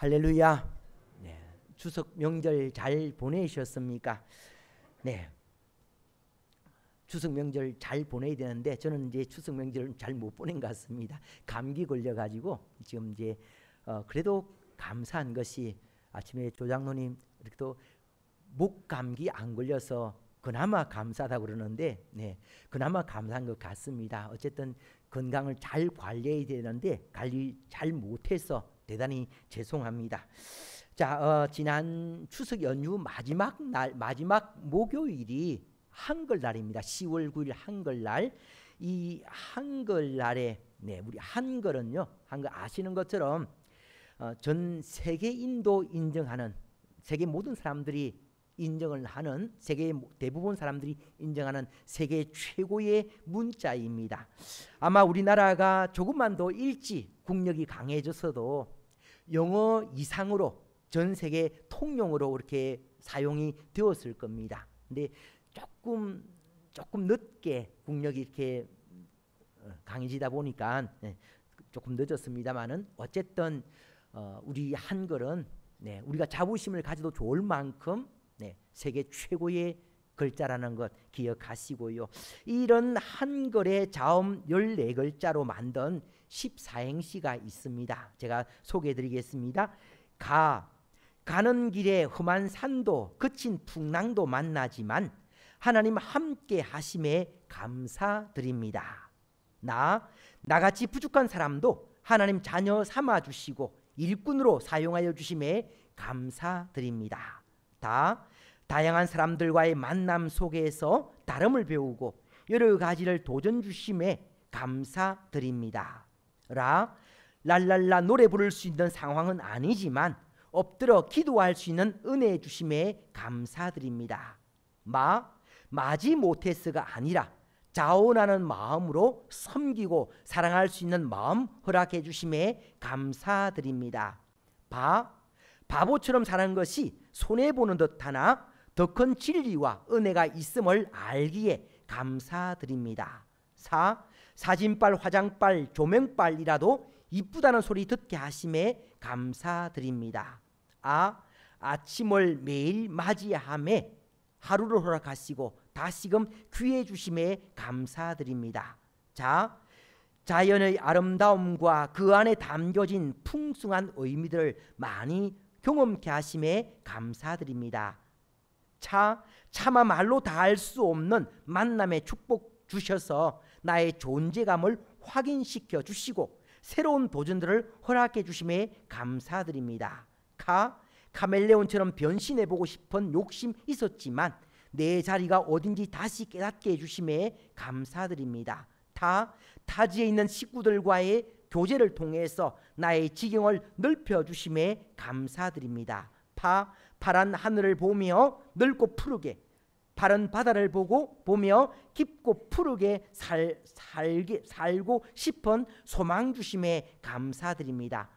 할렐루야. 네. 추석 명절 잘 보내셨습니까? 네. 추석 명절 잘 보내야 되는데 저는 이제 추석 명절을 잘 못 보낸 것 같습니다. 감기 걸려가지고 지금 이제 그래도 감사한 것이 아침에 조장로님 이렇게 또 목 감기 안 걸려서 그나마 감사하다고 그러는데, 네, 그나마 감사한 것 같습니다. 어쨌든 건강을 잘 관리해야 되는데 관리 잘 못해서 대단히 죄송합니다. 자, 지난 추석 연휴 마지막 목요일이 한글날입니다. 10월 9일 한글날. 이 한글날에 우리 한글은요, 한글 아시는 것처럼 전 세계인도 인정하는, 세계 모든 사람들이 인정을 하는, 세계 대부분 사람들이 인정하는 세계 최고의 문자입니다. 아마 우리나라가 조금만 더 일찍 국력이 강해졌어도 영어 이상으로 전 세계 통용으로 이렇게 사용이 되었을 겁니다. 근데 조금 늦게 국력이 이렇게 강해지다 보니까 조금 늦었습니다만은 어쨌든 우리 한글은 우리가 자부심을 가져도 좋을 만큼 세계 최고의 글자라는 것 기억하시고요. 이런 한글의 자음 14글자로 만든 14행시가 있습니다. 제가 소개해드리겠습니다. 가는 길에 험한 산도 거친 풍랑도 만나지만 하나님 함께 하심에 감사드립니다. 나같이 부족한 사람도 하나님 자녀 삼아주시고 일꾼으로 사용하여 주심에 감사드립니다. 다양한 사람들과의 만남 속에서 다름을 배우고 여러 가지를 도전 주심에 감사드립니다. 랄랄라 노래 부를 수 있는 상황은 아니지만 엎드려 기도할 수 있는 은혜 주심에 감사드립니다. 마지 못해서가 아니라 자원하는 마음으로 섬기고 사랑할 수 있는 마음 허락해 주심에 감사드립니다. 바보처럼 사는 것이 손해보는 듯하나 더 큰 진리와 은혜가 있음을 알기에 감사드립니다. 사진빨, 화장빨, 조명빨이라도 이쁘다는 소리 듣게 하심에 감사드립니다. 아침을 매일 맞이함에 하루를 허락하시고 다시금 귀해 주심에 감사드립니다. 자연의 아름다움과 그 안에 담겨진 풍성한 의미들을 많이 경험케 하심에 감사드립니다. 차마 말로 다할 수 없는 만남의 축복 주셔서 나의 존재감을 확인시켜 주시고 새로운 도전들을 허락해 주심에 감사드립니다. 카멜레온처럼 변신해보고 싶은 욕심 있었지만 내 자리가 어딘지 다시 깨닫게 해주심에 감사드립니다. 타지에 있는 식구들과의 교제를 통해서 나의 지경을 넓혀주심에 감사드립니다. 파란 하늘을 보며 넓고 푸르게, 파란 바다를 보며 깊고 푸르게 살고 싶은 소망 주심에 감사드립니다.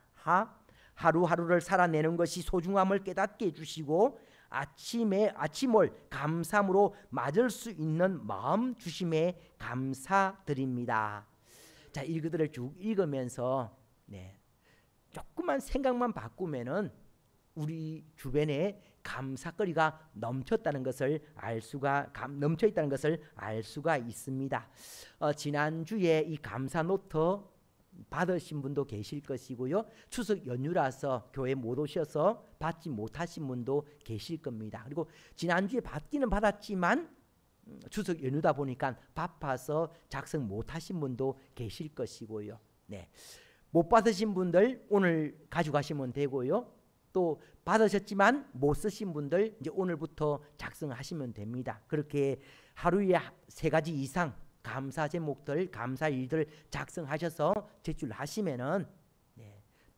하루하루를 살아내는 것이 소중함을 깨닫게 해주시고 아침을 감사함으로 맞을 수 있는 마음 주심에 감사드립니다. 자, 이것들을 쭉 읽으면서 조금만 생각만 바꾸면은 우리 주변에 감사거리가 넘쳤다는 것을 넘쳐 있다는 것을 알 수가 있습니다. 지난주에 이 감사 노트 받으신 분도 계실 것이고요. 추석 연휴라서 교회 못 오셔서 받지 못하신 분도 계실 겁니다. 그리고 지난주에 받기는 받았지만 추석 연휴다 보니까 바빠서 작성 못하신 분도 계실 것이고요. 못 받으신 분들 오늘 가져가시면 되고요. 또 받으셨지만 못 쓰신 분들 이제 오늘부터 작성하시면 됩니다. 그렇게 하루에 3가지 이상 감사 제목들, 감사 일들 작성하셔서 제출하시면은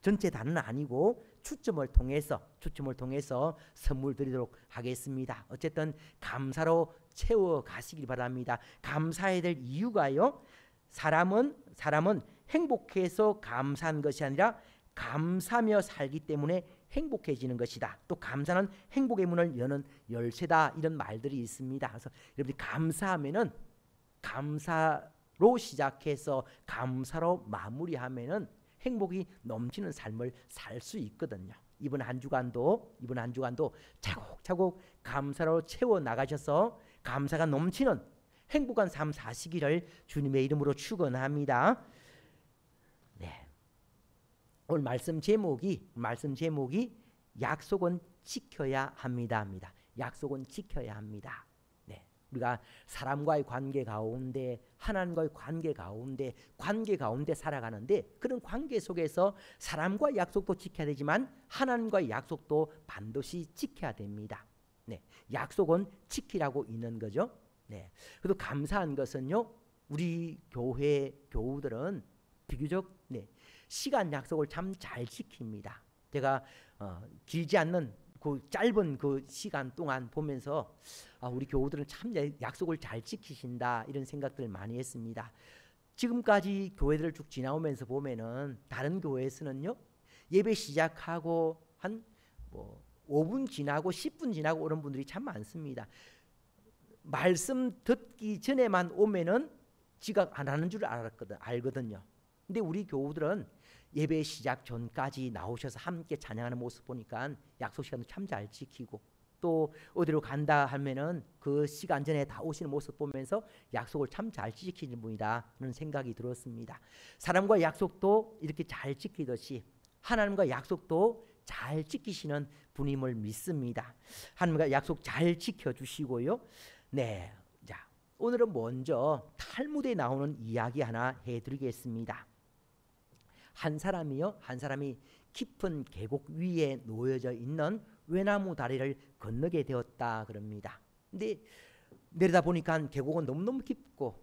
전체 다는 아니고 추첨을 통해서 선물 드리도록 하겠습니다. 어쨌든 감사로 채워 가시길 바랍니다. 감사해야 될 이유가요. 사람은 행복해서 감사한 것이 아니라 감사하며 살기 때문에 행복해지는 것이다. 또 감사는 행복의 문을 여는 열쇠다. 이런 말들이 있습니다. 그래서 여러분이 감사하면은 감사로 시작해서 감사로 마무리하면은 행복이 넘치는 삶을 살 수 있거든요. 이번 한 주간도 차곡차곡 감사로 채워 나가셔서 감사가 넘치는 행복한 삶 사시기를 주님의 이름으로 축원합니다. 네. 오늘 말씀 제목이 약속은 지켜야 합니다. 약속은 지켜야 합니다. 네. 우리가 사람과의 관계 가운데, 하나님과의 관계 가운데 살아가는데, 그런 관계 속에서 사람과의 약속도 지켜야 되지만 하나님과의 약속도 반드시 지켜야 됩니다. 네. 약속은 지키라고 있는 거죠. 네. 그래도 감사한 것은요, 우리 교회 교우들은 비교적 시간 약속을 참 잘 지킵니다. 제가 길지 않는 그 짧은 그 시간 동안 보면서 우리 교우들은 참 약속을 잘 지키신다, 이런 생각들을 많이 했습니다. 지금까지 교회들을 쭉 지나오면서 보면은 다른 교회에서는요, 예배 시작하고 한 5분 지나고 10분 지나고 오는 분들이 참 많습니다. 말씀 듣기 전에만 오면은 지각 안 하는 줄 알거든요. 근데 우리 교우들은 예배 시작 전까지 나오셔서 함께 찬양하는 모습 보니까 약속 시간도 참 잘 지키고, 또 어디로 간다 하면은 그 시간 전에 다 오시는 모습 보면서 약속을 참 잘 지키는 분이다, 그런 생각이 들었습니다. 사람과 약속도 이렇게 잘 지키듯이 하나님과 약속도 잘 지키시는 분임을 믿습니다. 하나님과 약속 잘 지켜주시고요. 네, 자, 오늘은 먼저 탈무드에 나오는 이야기 하나 해드리겠습니다. 한 사람이 깊은 계곡 위에 놓여져 있는 외나무 다리를 건너게 되었다 그럽니다. 근데 내려다 보니까 계곡은 너무너무 깊고,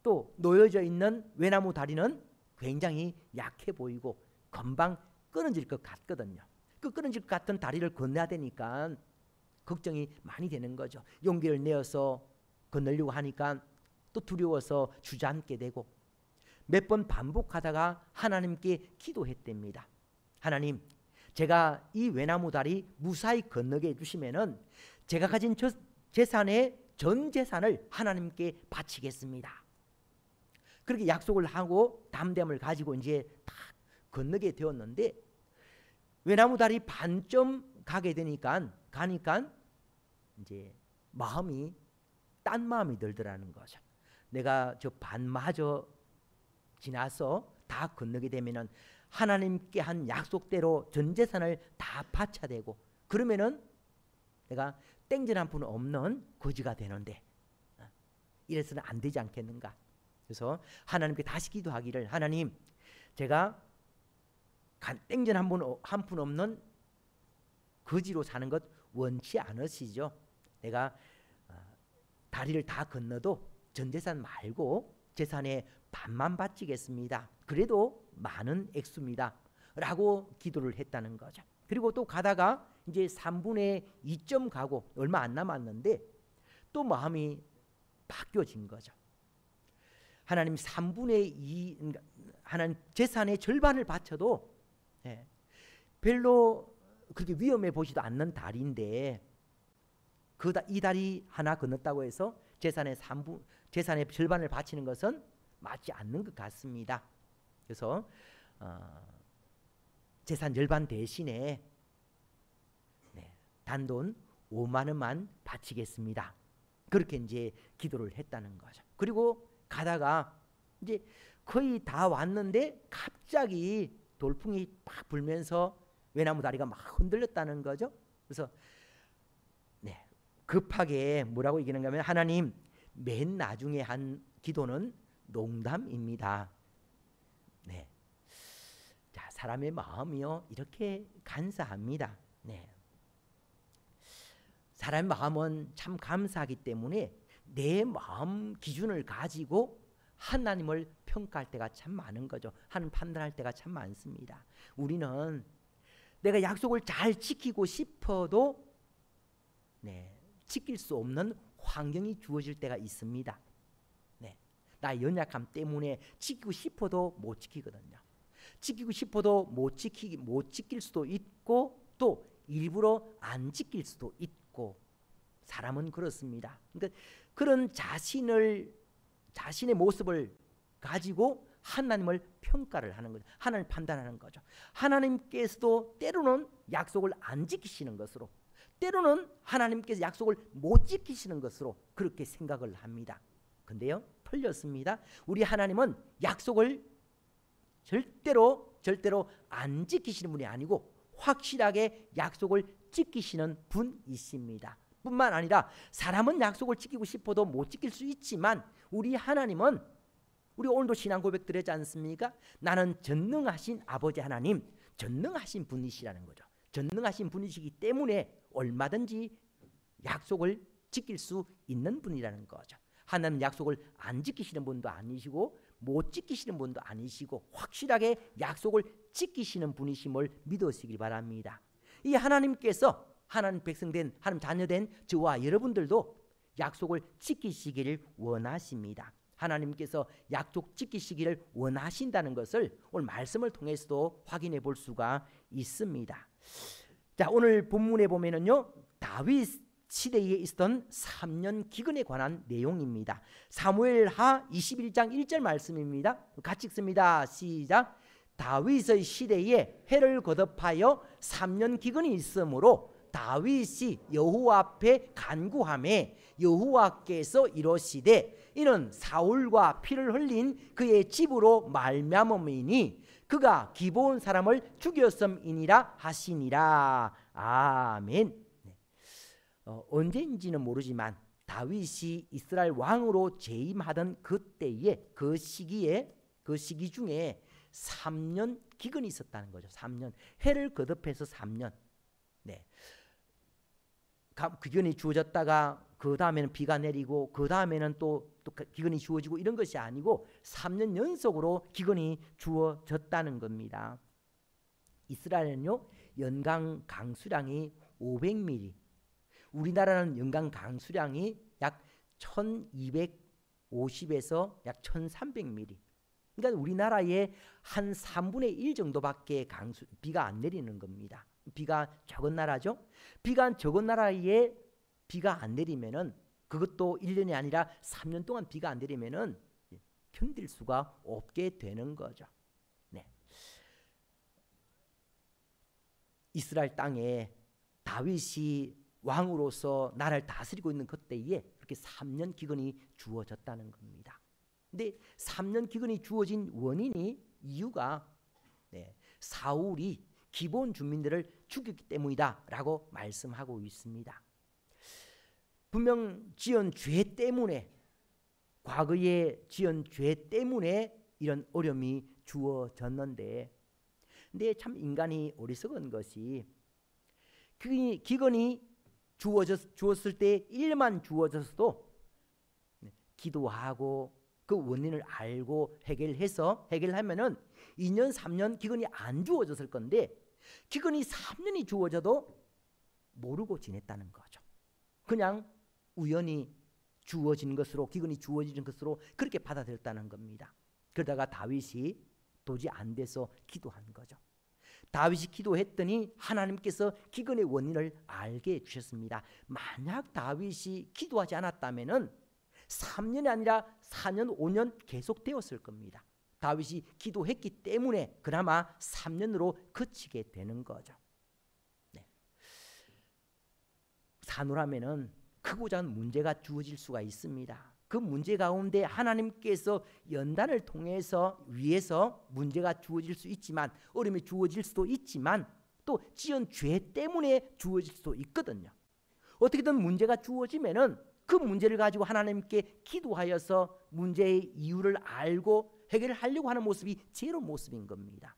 또 놓여져 있는 외나무 다리는 굉장히 약해 보이고 금방 끊어질 것 같거든요. 그 끊어질 것 같은 다리를 건너야 되니까 걱정이 많이 되는 거죠. 용기를 내어서 건너려고 하니까 또 두려워서 주저앉게 되고, 몇 번 반복하다가 하나님께 기도했답니다. 하나님, 제가 이 외나무 다리 무사히 건너게 해주시면은 제가 가진 재산의 전 재산을 하나님께 바치겠습니다. 그렇게 약속을 하고 담대함을 가지고 이제 딱 건너게 되었는데, 외나무 다리 반점 가니까 이제 마음이 딴 마음이 들더라는 거죠. 내가 저 반마저 지나서 다 건너게 되면은 하나님께 한 약속대로 전 재산을 다 바쳐야 되고, 그러면은 내가 땡전 한 푼 없는 거지가 되는데 이래서는 안 되지 않겠는가. 그래서 하나님께 다시 기도하기를, 하나님, 제가 땡전 한 푼 없는 거지로 사는 것 원치 않으시죠? 내가 다리를 다 건너도 전 재산 말고 재산의 반만 바치겠습니다. 그래도 많은 액수입니다. 라고 기도를 했다는 거죠. 그리고 또 가다가 이제 3분의 2점 가고 얼마 안 남았는데 또 마음이 바뀌어진 거죠. 하나님, 3분의 2, 하나님 재산의 절반을 바쳐도 별로 그렇게 위험해 보지도 않는 다리인데, 이 다리 하나 건넜다고 해서 재산의 절반을 바치는 것은 맞지 않는 것 같습니다. 그래서 재산 절반 대신에 단돈 5만 원만 바치겠습니다. 그렇게 이제 기도를 했다는 거죠. 그리고 가다가 이제 거의 다 왔는데 갑자기 돌풍이 팍 불면서 외나무 다리가 막 흔들렸다는 거죠. 그래서 급하게 뭐라고 얘기하는가 하면, 하나님, 맨 나중에 한 기도는 농담입니다. 네. 자, 사람의 마음이요, 이렇게 간사합니다. 네. 사람의 마음은 참 감사하기 때문에 내 마음 기준을 가지고 하나님을 평가할 때가 참 많은 거죠. 판단할 때가 참 많습니다. 우리는 내가 약속을 잘 지키고 싶어도 지킬 수 없는 환경이 주어질 때가 있습니다. 나의 연약함 때문에 지키고 싶어도 못 지키거든요. 지키고 싶어도 못 지킬 수도 있고, 또 일부러 안 지킬 수도 있고, 사람은 그렇습니다. 그러니까 그런 자신의 모습을 가지고 하나님을 평가를 하는 거죠. 하나님을 판단하는 거죠. 하나님께서도 때로는 약속을 안 지키시는 것으로, 때로는 하나님께서 약속을 못 지키시는 것으로 그렇게 생각을 합니다. 근데요, 틀렸습니다. 우리 하나님은 약속을 절대로 안 지키시는 분이 아니고 확실하게 약속을 지키시는 분이십니다. 뿐만 아니라 사람은 약속을 지키고 싶어도 못 지킬 수 있지만 우리 하나님은, 우리 오늘도 신앙 고백 드렸지 않습니까? 나는 전능하신 아버지 하나님, 전능하신 분이시라는 거죠. 전능하신 분이시기 때문에 얼마든지 약속을 지킬 수 있는 분이라는 거죠. 하나님 약속을 안 지키시는 분도 아니시고 못 지키시는 분도 아니시고 확실하게 약속을 지키시는 분이심을 믿으시길 바랍니다. 이 하나님께서 하나님 백성된, 하나님 자녀된 저와 여러분들도 약속을 지키시기를 원하십니다. 하나님께서 약속 지키시기를 원하신다는 것을 오늘 말씀을 통해서도 확인해 볼 수가 있습니다. 자, 오늘 본문에 보면은요, 다윗 시대에 있었던 3년 기근에 관한 내용입니다. 사무엘하 21장 1절 말씀입니다. 같이 읽습니다. 시작. 다윗의 시대에 해를 거듭하여 3년 기근이 있으므로 다윗이 여호와 앞에 간구하매 여호와께서 이러시되 이는 사울과 피를 흘린 그의 집으로 말미암음이니 그가 기브온 사람을 죽였음이니라 하시니라. 아멘. 언제인지는 모르지만 다윗이 이스라엘 왕으로 재임하던 그때에 그 시기 중에 3년 기근이 있었다는 거죠. 3년 해를 거듭해서 3년. 네. 기근이 주어졌다가 그 다음에는 비가 내리고 그 다음에는 또 기근이 주어지고 이런 것이 아니고 3년 연속으로 기근이 주어졌다는 겁니다. 이스라엘은요, 연간 강수량이 500mm, 우리나라는 연간 강수량이 약 1250에서 약 1300mm. 그러니까 우리나라의 한 3분의 1 정도밖에 비가 안 내리는 겁니다. 비가 적은 나라죠. 비가 적은 나라에 비가 안 내리면은, 그것도 1년이 아니라 3년 동안 비가 안 내리면은 견딜 수가 없게 되는 거죠. 네. 이스라엘 땅에 다윗이 왕으로서 나라를 다스리고 있는 그때에 그렇게 3년 기근이 주어졌다는 겁니다. 근데 3년 기근이 주어진 원인이, 이유가 사울이 기브온 주민들을 죽였기 때문이다라고 말씀하고 있습니다. 분명 지은 죄 때문에, 과거에 지은 죄 때문에 이런 어려움이 주어졌는데, 근데 참 인간이 어리석은 것이, 기근이 주었을 때 일만 주어졌어도 기도하고 그 원인을 알고 해결하면은 2년 3년 기근이 안 주어졌을 건데, 기근이 3년이 주어져도 모르고 지냈다는 거죠. 그냥 우연히 주어진 것으로, 기근이 주어진 것으로 그렇게 받아들였다는 겁니다. 그러다가 다윗이 도저히 안 돼서 기도한 거죠. 다윗이 기도했더니 하나님께서 기근의 원인을 알게 해주셨습니다. 만약 다윗이 기도하지 않았다면은 3년이 아니라 4년, 5년 계속되었을 겁니다. 다윗이 기도했기 때문에 그나마 3년으로 그치게 되는 거죠. 네. 사노라면은 크고자 한 문제가 주어질 수가 있습니다. 그 문제 가운데 하나님께서 연단을 통해서 위에서 문제가 주어질 수 있지만, 어려움이 주어질 수도 있지만, 또 지은 죄 때문에 주어질 수도 있거든요. 어떻게든 문제가 주어지면은 그 문제를 가지고 하나님께 기도하여서 문제의 이유를 알고 해결을 하려고 하는 모습이 제로 모습인 겁니다.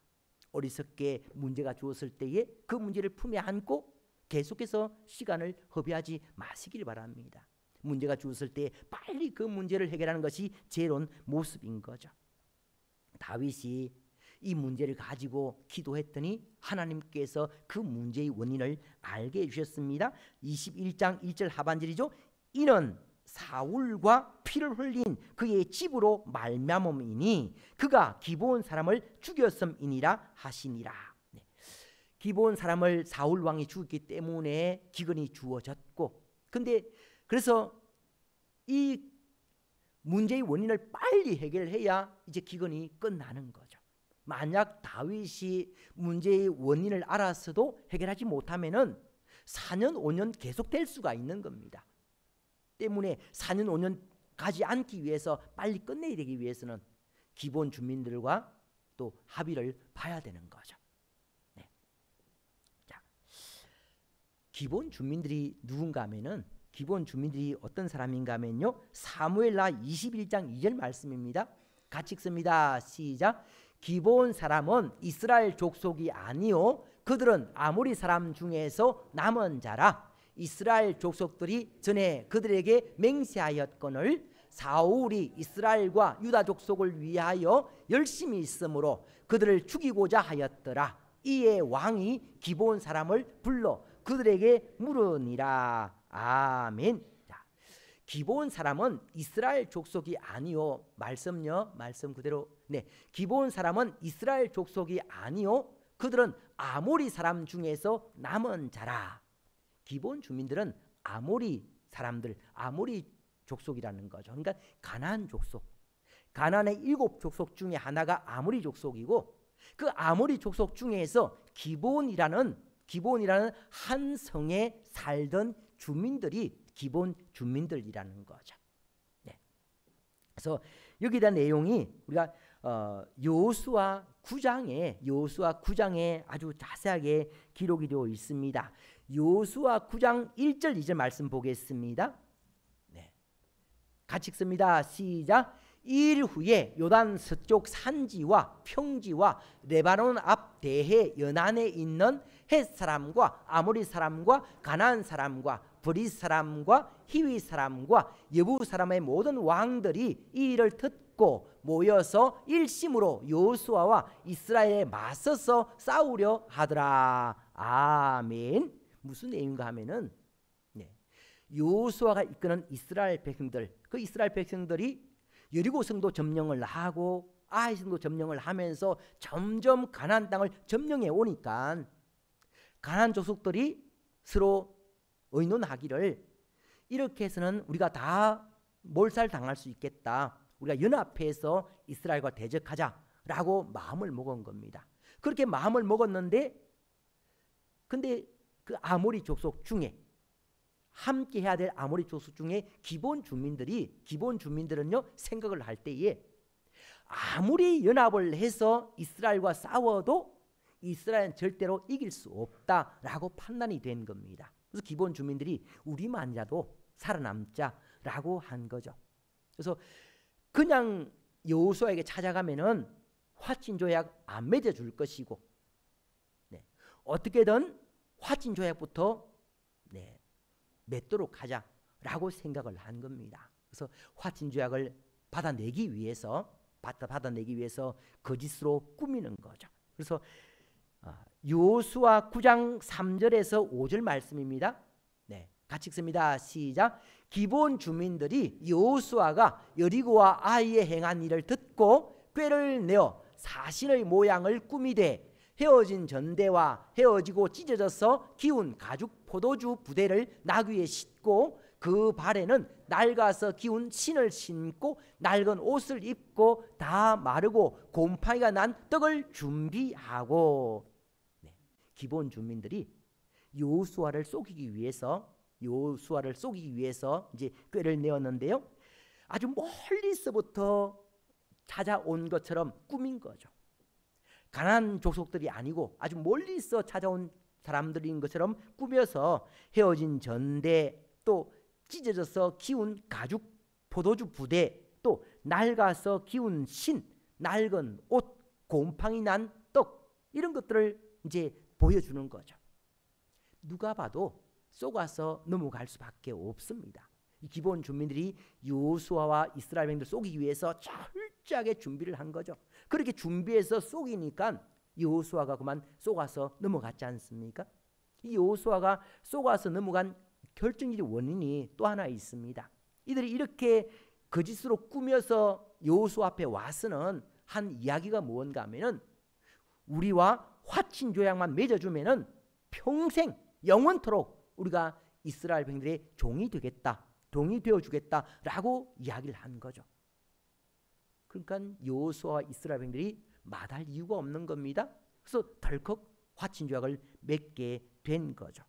어리석게 문제가 주었을 때에 그 문제를 품에 안고 계속해서 시간을 허비하지 마시길 바랍니다. 문제가 주었을 때 빨리 그 문제를 해결하는 것이 제로인 모습인 거죠. 다윗이 이 문제를 가지고 기도했더니 하나님께서 그 문제의 원인을 알게 해주셨습니다. 21장 1절 하반절이죠. 이는 사울과 피를 흘린 그의 집으로 말미암음이니 그가 기브온 사람을 죽였음이니라 하시니라. 기브온 사람을 사울 왕이 죽였기 때문에 기근이 주어졌고, 근데 그래서 이 문제의 원인을 빨리 해결해야 이제 기근이 끝나는 거죠. 만약 다윗이 문제의 원인을 알아서도 해결하지 못하면은 4년 5년 계속될 수가 있는 겁니다. 때문에 4년 5년 가지 않기 위해서 빨리 끝내야 되기 위해서는 기본 주민들과 또 합의를 봐야 되는 거죠. 네. 자, 기본 주민들이 누군가 하면은 기본 주민들이 어떤 사람인가 하면요, 사무엘하 21장 2절 말씀입니다. 같이 읽습니다. 시작. 기본 사람은 이스라엘 족속이 아니요 그들은 아모리 사람 중에서 남은 자라. 이스라엘 족속들이 전에 그들에게 맹세하였거늘 사울이 이스라엘과 유다 족속을 위하여 열심히 있으므로 그들을 죽이고자 하였더라. 이에 왕이 기본 사람을 불러 그들에게 물으니라. 아멘. 자, 기본 사람은 이스라엘 족속이 아니요. 말씀요. 말씀 그대로. 네. 기본 사람은 이스라엘 족속이 아니요. 그들은 아모리 사람 중에서 남은 자라. 기본 주민들은 아모리 사람들, 아모리 족속이라는 거죠. 그러니까 가나안 족속. 가나안의 7족속 중에 하나가 아모리 족속이고 그 아모리 족속 중에서 기본이라는 한 성에 살던 주민들이 기본 주민들이라는 거죠. 네. 그래서 여기에 대한 내용이 우리가 여호수아 9장에 아주 자세하게 기록이 되어 있습니다. 여호수아 9장 1절 2절 말씀 보겠습니다. 네. 같이 읽습니다. 시작. 일 후에 요단 서쪽 산지와 평지와 레바논 앞 대해 연안에 있는 헷 사람과 아모리 사람과 가나안 사람과 브릿 사람과 히위 사람과 여부 사람의 모든 왕들이 이 일을 듣고 모여서 일심으로 여호수아와 이스라엘에 맞서서 싸우려 하더라. 아멘. 무슨 내용인가 하면은 여호수아가 이끄는 이스라엘 백성들, 그 이스라엘 백성들이 여리고성도 점령을 하고 아이성도 점령을 하면서 점점 가나안 땅을 점령해 오니까 가나안 족속들이 서로 의논하기를 이렇게 해서는 우리가 다 몰살당할 수 있겠다. 우리가 연합해서 이스라엘과 대적하자라고 마음을 먹은 겁니다. 그렇게 마음을 먹었는데 근데 그 아모리 족속 중에 함께 해야 될 아모리 족속 중에 기본 주민들은요 생각을 할 때에 아무리 연합을 해서 이스라엘과 싸워도 이스라엘은 절대로 이길 수 없다라고 판단이 된 겁니다. 그래서 기본 주민들이 우리만이라도 살아남자라고 한 거죠. 그래서 그냥 여호수아에게 찾아가면은 화친 조약 안 맺어줄 것이고, 어떻게든 화친 조약부터 맺도록 하자라고 생각을 한 겁니다. 그래서 화친 조약을 받아내기 위해서 거짓으로 꾸미는 거죠. 그래서 여호수아 9장 3절에서 5절 말씀입니다. 같이 읽습니다. 시작. 기본 주민들이 여호수아가 여리고와 아이에 행한 일을 듣고 꾀를 내어 사신의 모양을 꾸미되 헤어진 전대와 헤어지고 찢어져서 기운 가죽 포도주 부대를 나귀에 싣고 그 발에는 낡아서 기운 신을 신고 낡은 옷을 입고 다 마르고 곰팡이가 난 떡을 준비하고. 기본 주민들이 여호수아를 속이기 위해서 이제 꾀를 내었는데요. 아주 멀리서부터 찾아온 것처럼 꾸민 거죠. 가나안 족속들이 아니고 아주 멀리서 찾아온 사람들인 것처럼 꾸며서 헤어진 전대, 또 찢어져서 기운 가죽 포도주 부대, 또 낡아서 기운 신, 낡은 옷, 곰팡이 난 떡, 이런 것들을 이제 보여주는 거죠. 누가 봐도 속아서 넘어갈 수밖에 없습니다. 이 기본 주민들이 여호수아와 이스라엘 백성들 속이기 위해서 철저하게 준비를 한 거죠. 그렇게 준비해서 속이니까 여호수아가 그만 속아서 넘어갔지 않습니까? 이 여호수아가 속아서 넘어간 결정적인 원인이 또 하나 있습니다. 이들이 이렇게 거짓으로 꾸며서 여호수아 앞에 와서는 한 이야기가 뭔가 하면은 우리와 화친 조약만 맺어주면은 평생 영원토록 우리가 이스라엘 백성들의 종이 되겠다, 종이 되어주겠다라고 이야기를 한 거죠. 그러니까 여호수아와 이스라엘 백성들이 마다할 이유가 없는 겁니다. 그래서 덜컥 화친조약을 맺게 된 거죠.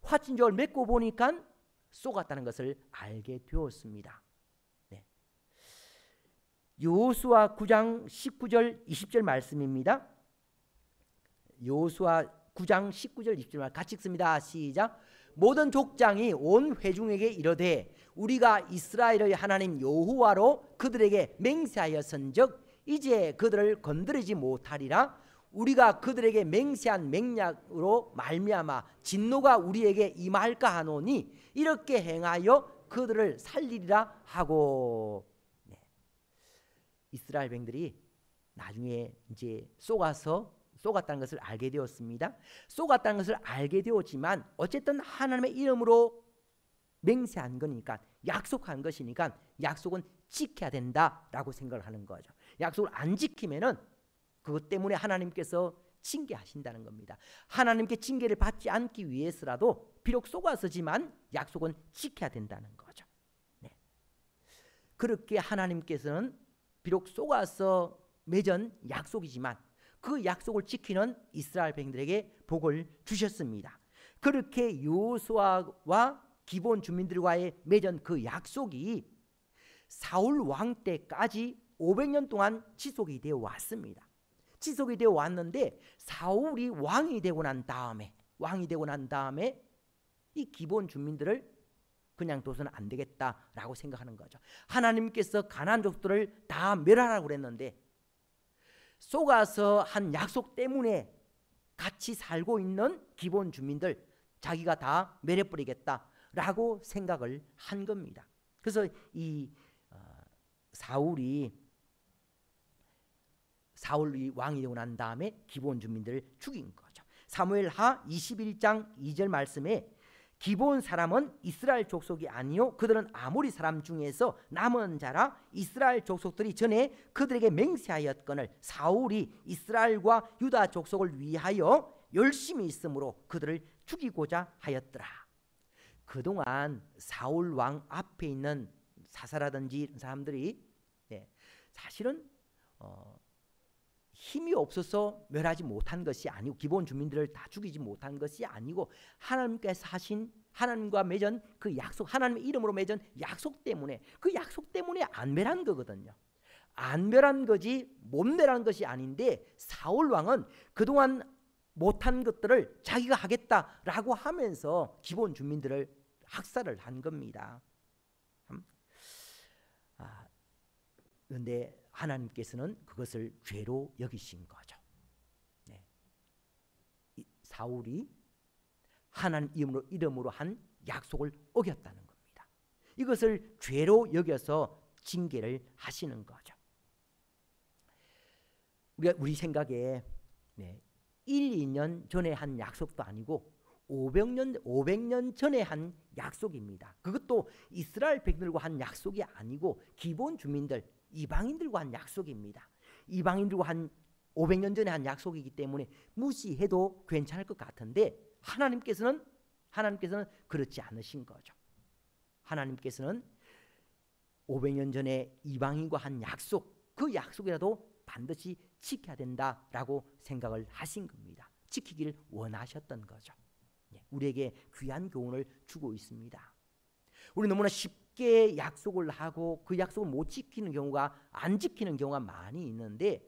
화친조약을 맺고 보니까 속았다는 것을 알게 되었습니다. 네. 여호수아 9장 19절 20절 말씀입니다. 여호수아 9장 19절 20절 같이 읽습니다. 시작. 모든 족장이 온 회중에게 이르되 우리가 이스라엘의 하나님 여호와로 그들에게 맹세하였은즉 이제 그들을 건드리지 못하리라. 우리가 그들에게 맹세한 맹약으로 말미암아 진노가 우리에게 임할까 하노니 이렇게 행하여 그들을 살리리라 하고. 네. 이스라엘 백성들이 나중에 이제 속았다는 것을 알게 되었습니다. 속았다는 것을 알게 되었지만 어쨌든 하나님의 이름으로 맹세한 거니까, 약속한 것이니까 약속은 지켜야 된다라고 생각을 하는 거죠. 약속을 안 지키면은 그것 때문에 하나님께서 징계하신다는 겁니다. 하나님께 징계를 받지 않기 위해서라도 비록 속아서지만 약속은 지켜야 된다는 거죠. 네. 그렇게 하나님께서는 비록 속아서 맺은 약속이지만 그 약속을 지키는 이스라엘 백성들에게 복을 주셨습니다. 그렇게 여호수아와 기본 주민들과의 맺은 그 약속이 사울 왕 때까지 500년 동안 지속이 되어 왔습니다. 지속이 되어 왔는데 사울이 왕이 되고 난 다음에 이 기본 주민들을 그냥 둬서는 안 되겠다라고 생각하는 거죠. 하나님께서 가나안 족들을 다 멸하라고 그랬는데 속아서 한 약속 때문에 같이 살고 있는 기본 주민들 자기가 다 멸해버리겠다라고 생각을 한 겁니다. 그래서 이 사울이 왕이 되고 난 다음에 기본 주민들을 죽인 거죠. 사무엘하 21장 2절 말씀에 기본 사람은 이스라엘 족속이 아니요 그들은 아모리 사람 중에서 남은 자라 이스라엘 족속들이 전에 그들에게 맹세하였거늘 사울이 이스라엘과 유다 족속을 위하여 열심히 있으므로 그들을 죽이고자 하였더라. 그동안 사울 왕 앞에 있는 사사라든지 이런 사람들이 사실은 힘이 없어서 멸하지 못한 것이 아니고 기본 주민들을 다 죽이지 못한 것이 아니고 하나님께서 하신 하나님과 맺은 그 약속, 하나님의 이름으로 맺은 약속 때문에 그 약속 때문에 안 멸한 거거든요. 안 멸한 거지 못 멸한 것이 아닌데 사울 왕은 그동안 못한 것들을 자기가 하겠다라고 하면서 기본 주민들을 학살을 한 겁니다. 그런데 하나님께서는 그것을 죄로 여기신 거죠. 네. 사울이 하나님 이름으로 한 약속을 어겼다는 겁니다. 이것을 죄로 여겨서 징계를 하시는 거죠. 우리 생각에 1, 2년 전에 한 약속도 아니고 500년 전에 한 약속입니다. 그것도 이스라엘 백성들과 한 약속이 아니고 기본 주민들 이방인들과 한 약속입니다. 이방인들과 한 500년 전에 한 약속이기 때문에 무시해도 괜찮을 것 같은데 하나님께서는 그렇지 않으신 거죠. 하나님께서는 500년 전에 이방인과 한 약속, 그 약속이라도 반드시 지켜야 된다라고 생각을 하신 겁니다. 지키기를 원하셨던 거죠. 우리에게 귀한 교훈을 주고 있습니다. 우리 너무나 쉽게 약속을 하고 그 약속을 못 지키는 경우가 안 지키는 경우가 많이 있는데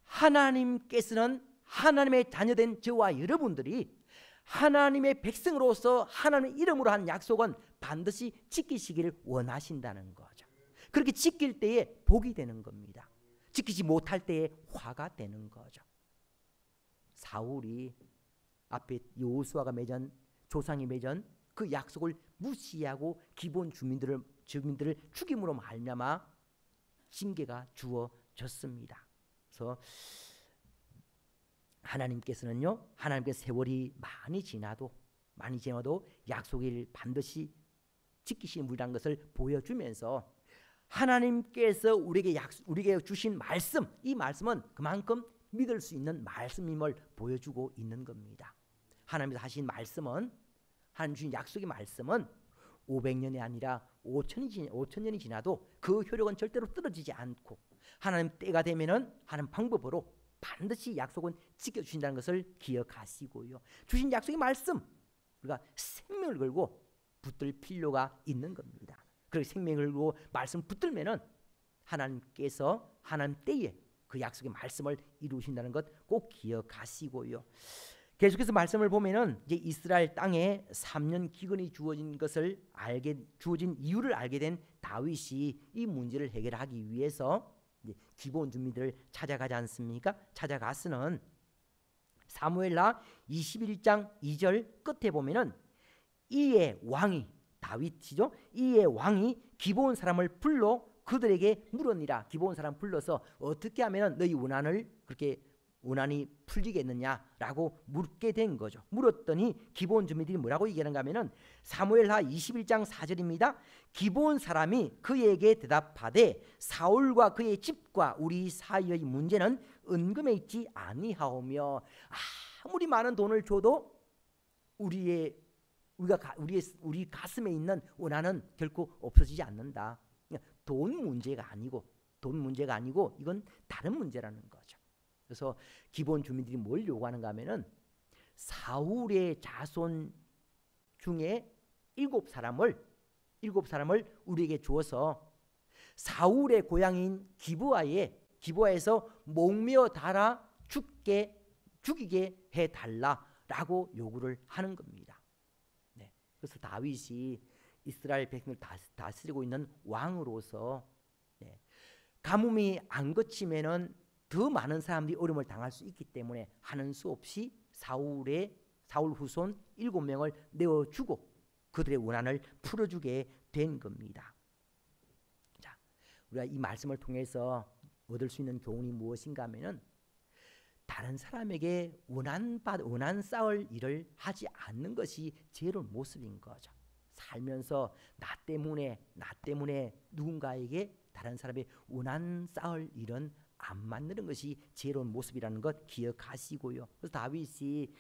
하나님께서는 하나님의 자녀된 저와 여러분들이 하나님의 백성으로서 하나님의 이름으로 한 약속은 반드시 지키시기를 원하신다는 거죠. 그렇게 지킬 때에 복이 되는 겁니다. 지키지 못할 때에 화가 되는 거죠. 사울이 앞에 여호수아가 맺은 조상이 맺은 그 약속을 무시하고 기본 주민들을 죽임으로 말미암아 징계가 주어졌습니다. 그래서 하나님께서 세월이 많이 지나도 약속을 반드시 지키시는 분이라는 것을 보여주면서 하나님께서 우리에게 주신 말씀, 이 말씀은 그만큼 믿을 수 있는 말씀임을 보여주고 있는 겁니다. 하나님께서 하신 말씀은, 하나님 주신 약속의 말씀은 500년이 아니라 5,000년이 지나도 그 효력은 절대로 떨어지지 않고 하나님 때가 되면은 하는 방법으로 반드시 약속은 지켜주신다는 것을 기억하시고요. 주신 약속의 말씀, 우리가 생명을 걸고 붙들 필요가 있는 겁니다. 그렇게 생명을 걸고 말씀 붙들면은 하나님께서 하나님 때에 그 약속의 말씀을 이루신다는 것 꼭 기억하시고요. 계속해서 말씀을 보면은 이제 이스라엘 땅에 3년 기근이 주어진 이유를 알게 된 다윗이 이 문제를 해결하기 위해서 이제 기본 주민들을 찾아가지 않습니까? 찾아가서는 사무엘하 21장 2절 끝에 보면은 이에 왕이 다윗이죠. 이에 왕이 기브온 사람을 불러 그들에게 물었니라. 기브온 사람 불러서 어떻게 하면 너희 원한을 그렇게 원한이 풀리겠느냐라고 묻게 된 거죠. 물었더니 기브온 주민들이 뭐라고 얘기하는가 하면은 사무엘하 21장 4절입니다. 기브온 사람이 그에게 대답하되 사울과 그의 집과 우리 사이의 문제는 은금에 있지 아니하오며 아무리 많은 돈을 줘도 우리 가슴에 있는 원한은 결코 없어지지 않는다. 돈 문제가 아니고 이건 다른 문제라는 거죠. 그래서 기본 주민들이 뭘 요구하는가 하면은 사울의 자손 중에 7사람을 우리에게 주어서 사울의 고향인 기브아에서 목매어 달아 죽이게 해달라라고 요구를 하는 겁니다. 네. 그래서 다윗이 이스라엘 백성을 다스리고 있는 왕으로서 가뭄이 안 그치면은 더 많은 사람들이 어려움을 당할 수 있기 때문에 하는 수 없이 사울 후손 7명을 내어주고 그들의 원한을 풀어주게 된 겁니다. 자, 우리가 이 말씀을 통해서 얻을 수 있는 교훈이 무엇인가 하면은 다른 사람에게 원한 쌓을 일을 하지 않는 것이 지혜로운 모습인 거죠. 살면서 나 때문에 누군가에게 다른 사람의 원한 쌓을 일은 안 만드는 것이 지혜로운 모습이라는 것 기억하시고요. 그래서 다윗이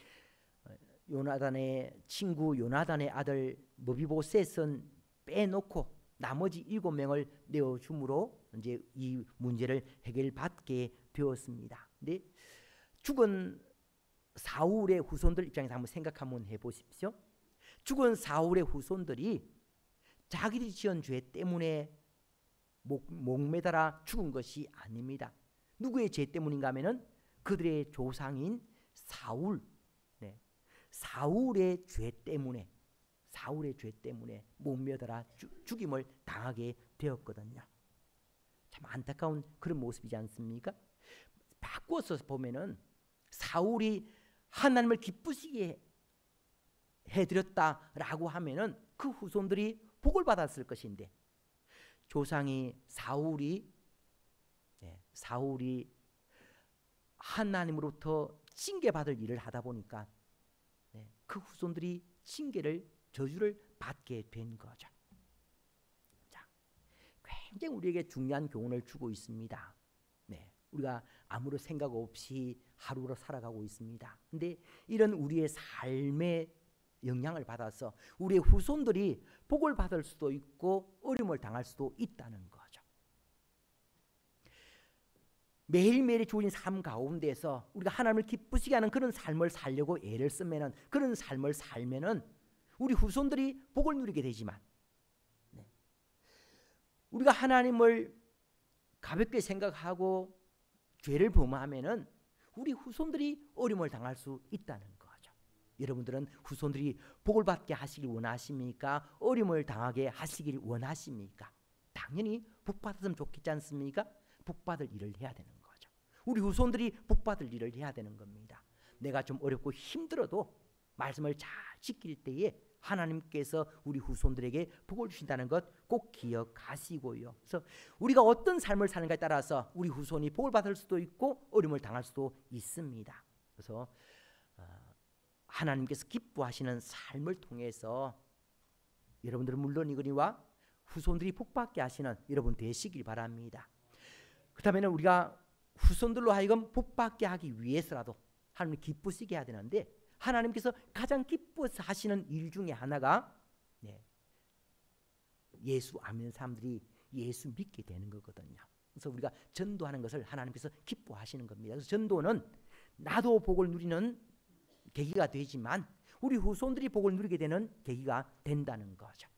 요나단의 친구 요나단의 아들 머비보셋은 빼놓고 나머지 7명을 내어줌으로 이제 이 문제를 해결받게 되었습니다. 근데 죽은 사울의 후손들 입장에서 한번 생각 한번 해보십시오. 죽은 사울의 후손들이 자기들이 지은 죄 때문에 목매달아 죽은 것이 아닙니다. 누구의 죄 때문인가 하면은 그들의 조상인 사울의 죄 때문에 목매달아 죽임을 당하게 되었거든요. 참 안타까운 그런 모습이지 않습니까? 바꿔서 보면은 사울이 하나님을 기쁘시게 해드렸다라고 하면은 그 후손들이 복을 받았을 것인데 조상이 사울이 하나님으로부터 징계받을 일을 하다 보니까 그 후손들이 저주를 받게 된 거죠. 자, 굉장히 우리에게 중요한 교훈을 주고 있습니다. 우리가 아무런 생각 없이 하루로 살아가고 있습니다. 근데 이런 우리의 삶의 영향을 받아서 우리의 후손들이 복을 받을 수도 있고 어려움을 당할 수도 있다는 거죠. 매일매일 주어진 삶 가운데서 우리가 하나님을 기쁘시게 하는 그런 삶을 살려고 애를 쓰면은 그런 삶을 살면은 우리 후손들이 복을 누리게 되지만 우리가 하나님을 가볍게 생각하고 죄를 범하면은 우리 후손들이 어려움을 당할 수 있다는 거죠. 여러분들은 후손들이 복을 받게 하시길 원하십니까? 어려움을 당하게 하시길 원하십니까? 당연히 복 받았으면 좋겠지 않습니까? 복 받을 일을 해야 되는 거죠. 우리 후손들이 복 받을 일을 해야 되는 겁니다. 내가 좀 어렵고 힘들어도 말씀을 잘 지킬 때에 하나님께서 우리 후손들에게 복을 주신다는 것 꼭 기억하시고요. 그래서 우리가 어떤 삶을 사는가에 따라서 우리 후손이 복을 받을 수도 있고 어려움을 당할 수도 있습니다. 그래서 하나님께서 기뻐하시는 삶을 통해서 여러분들은 물론이거니와 후손들이 복받게 하시는 여러분 되시길 바랍니다. 그렇다면 우리가 후손들로 하여금 복받게 하기 위해서라도 하나님을 기쁘시게 해야 되는데 하나님께서 가장 기뻐하시는 일 중에 하나가 예수 안 믿는 사람들이 예수 믿게 되는 거거든요. 그래서 우리가 전도하는 것을 하나님께서 기뻐하시는 겁니다. 그래서 전도는 나도 복을 누리는 계기가 되지만 우리 후손들이 복을 누리게 되는 계기가 된다는 거죠.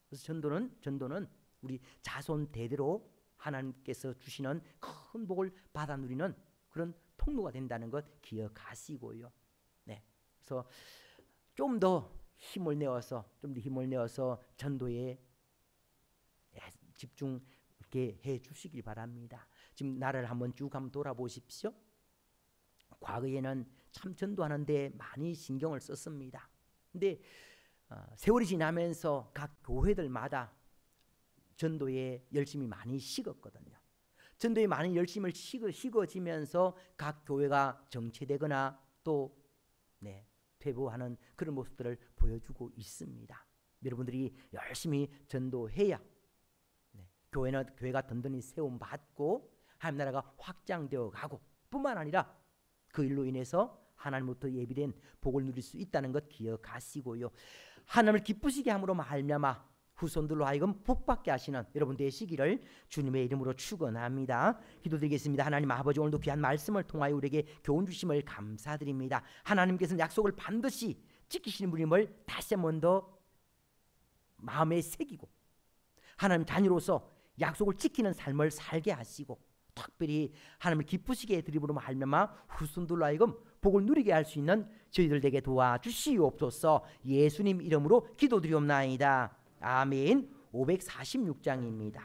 그래서 전도는 우리 자손 대대로 하나님께서 주시는 큰 복을 받아 누리는 그런 통로가 된다는 것 기억하시고요. 네. 그래서 좀 더 힘을 내어서 전도에 집중 이렇게 해 주시길 바랍니다. 지금 나를 한번 쭉 한번 돌아보십시오. 과거에는 참 전도하는데 많이 신경을 썼습니다. 근데 세월이 지나면서 각 교회들마다 전도에 열심히 많이 식었거든요. 전도에 많은 열심을 식어지면서 각 교회가 정체되거나 또 퇴보하는 그런 모습들을 보여주고 있습니다. 여러분들이 열심히 전도해야 교회가 든든히 세움받고 하나님 나라가 확장되어 가고 뿐만 아니라 그 일로 인해서 하나님부터 예비된 복을 누릴 수 있다는 것 기억하시고요. 하나님을 기쁘시게 함으로 말미암아 후손들로 하여금 복받게 하시는 여러분 되시기를 주님의 이름으로 축원합니다. 기도드리겠습니다. 하나님 아버지, 오늘도 귀한 말씀을 통하여 우리에게 교훈 주심을 감사드립니다. 하나님께서는 약속을 반드시 지키시는 분임을 다시 한 번 더 마음에 새기고 하나님 자녀로서 약속을 지키는 삶을 살게 하시고 특별히 하나님을 기쁘시게 해드림으로 말미암아 후손들로 하여금 복을 누리게 할 수 있는 저희들 되게 도와주시옵소서. 예수님 이름으로 기도드리옵나이다. 아멘. 546장입니다.